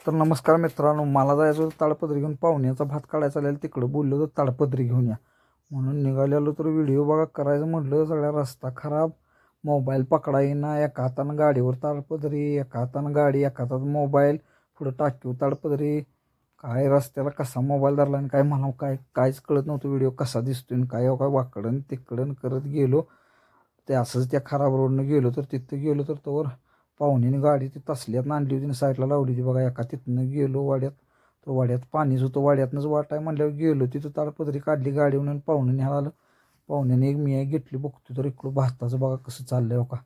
तर नमस्कार मित्रांनो, मला जायचं होतं ताडपत्री घेऊन पाहुण्याचा भात काढायचा आलेला तिकडं बोललो तर ताडपत्री घेऊन या म्हणून निघालेलो. तर व्हिडिओ बघा करायचं म्हटलं, सगळा रस्ता खराब, मोबाईल पकडा येईना, एका हातानं गाडीवर ताडपत्री, एका हातानं गाडी, एका हातात मोबाईल, पुढं टाकीव ताडपत्री. काय रस्त्याला कसा मोबाईल धरला आणि काय मला काहीच कळत नव्हतं. व्हिडिओ कसा दिसतोय आणि काय वाकडन तिकडन करत गेलो. ते असंच त्या खराब रोडनं गेलो. तर तिथं गेलो तर तोवर पाहुण्याने गाडी ती तसल्यात आणली होती आणि साईडला लावली होती बघा. एका तिथनं गेलो वाड्यात, तर वाड्यात पाणीच होतं. वाड्यातनंच वाटाय म्हणल्यावर गेलो तिथं, ताडपत्री काढली गाडीवरून आणि पाहुण्याने आलं. पाहुण्याने एक मी घेतली. बघतो तर इकडं भाताचं बघा कसं चाललंय. हो का,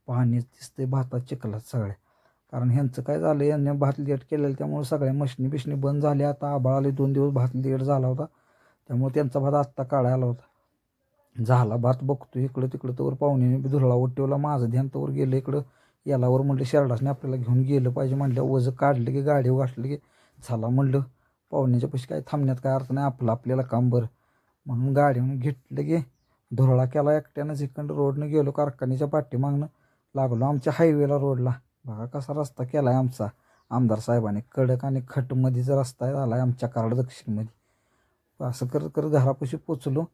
पाणी दिसतंय भातात चिखलात सगळ्या. कारण ह्यांचं काय झालं, यांनी भात लेट केलेलं त्यामुळे सगळ्या मशनी बिशनी बंद झाल्या. आता आभाळ आले, 2 दिवस भात लेट झाला होता त्यामुळे त्यांचा भात आत्ता काढायला आला होता. झाला भात. बघतो इकडं तिकडं, तर पाहुण्याने बी धुरळावर ठेवला. माझं ध्यान तर गेलं इकडं यालावर. म्हटलं शेरडासने आपल्याला घेऊन गेलं पाहिजे. म्हटलं वजं काढलं की गाडीवर घातलं की झाला. म्हटलं पाहुण्याच्या पैसे काय थांबण्यात काय अर्थ नाही, आपलं आपल्याला काम बरं म्हणून गाडीवरून घेतलं की धुरळा केला एकट्यानं. इकडं रोडनं गेलो, कारखान्याच्या पाठीमागनं लागलो आमच्या हायवेला रोडला. बघा कसा रस्ता केला आहे आमचा आमदार साहेबांनी. कडक आणि खटमधीचा रस्ता झाला आहे आमच्या कराड दक्षिणमध्ये. असं करत करत घरापाशी पोचलो.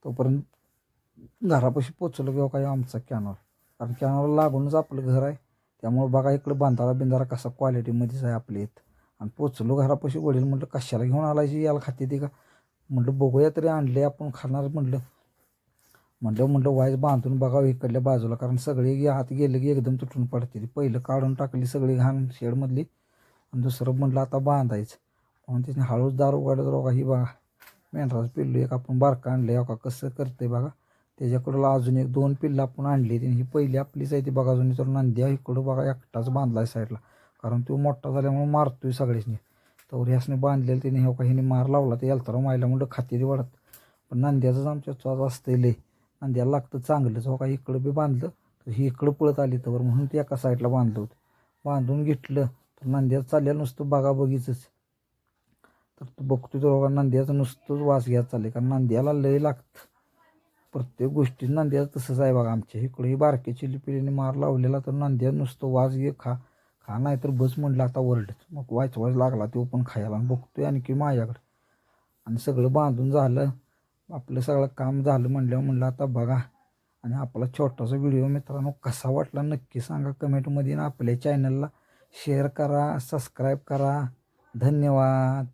तोपर्यंत घरापाशी पोचलो किंवा काय आमचा कॅनॉल, कारण कॅनॉलला लागूनच आपलं घर आहे. त्यामुळे बघा इकडं बांधारा बिंधारा कसा क्वालिटीमध्येच आहे आपल्या इथं. आणि पोचलो घरापाशी. वडील म्हटलं कशाला घेऊन आलायची, याला खाते ती का. म्हटलं बघूया तरी, आणले आपण खाणार म्हटलं. म्हटलं वाईज बांधून बघावं इकडल्या बाजूला, कारण सगळी आत गेलं की एकदम तुटून पडते. ती पहिलं काढून टाकली सगळी घाण शेडमधली आणि दुसरं म्हटलं आता बांधायचं म्हणून तिने हळूच दार उघडलं. बघा ही बघा मेंढराचं पिल्लू एक आपण बारका आणलं का कसं करते बघा. त्याच्याकडं अजून 1-2 पिल्लं आपण आणली. ही पहिली आपलीच आहे ती बघा. अजून तर नंद्या इकडं बघा एकटाच बांधला आहे साईडला, कारण तो मोठा झाल्यामुळे मारतोय सगळ्यासनी. तर ह्यासने बांधलेलं तिने हो का हिने मार लावला. ते याला मायला म्हणलं खातेरी वाढत. पण नंद्याचंच आमच्या चॉज असतं लय, नंद्याला लागतं चांगलंच. हो का इकडं बी बांधलं तर ही इकडं पळत आली तर म्हणून ते एका साईडला बांधलं होतं. बांधून घेतलं तर नंद्याचं चाललेलं नुसतं बघा बघीचंच. तर तू बघतो तर बघा नंद्याचं नुसतंच वास घ्यायला चालले, कारण नंद्याला लय लागतं प्रत्येक गोष्टीत. नंद्याचं तसंच आहे बघा. आमच्या इकडे ही बारक्या चिलीपिलीने मार लावलेला तर नंद्या नुसतं वास घे खा खा, नाही तर बस म्हटलं आता वरडत. मग वाच लागला तो पण खायला. आणि बघतोय आणखी माझ्याकडे. आणि सगळं बांधून झालं, आपलं सगळं काम झालं म्हणलं आता बघा. आणि आपला छोटासा व्हिडिओ मित्रांनो कसा वाटला नक्की सांगा कमेंटमध्ये. आणि आपल्या चॅनलला शेअर करा, सबस्क्राईब करा. धन्यवाद.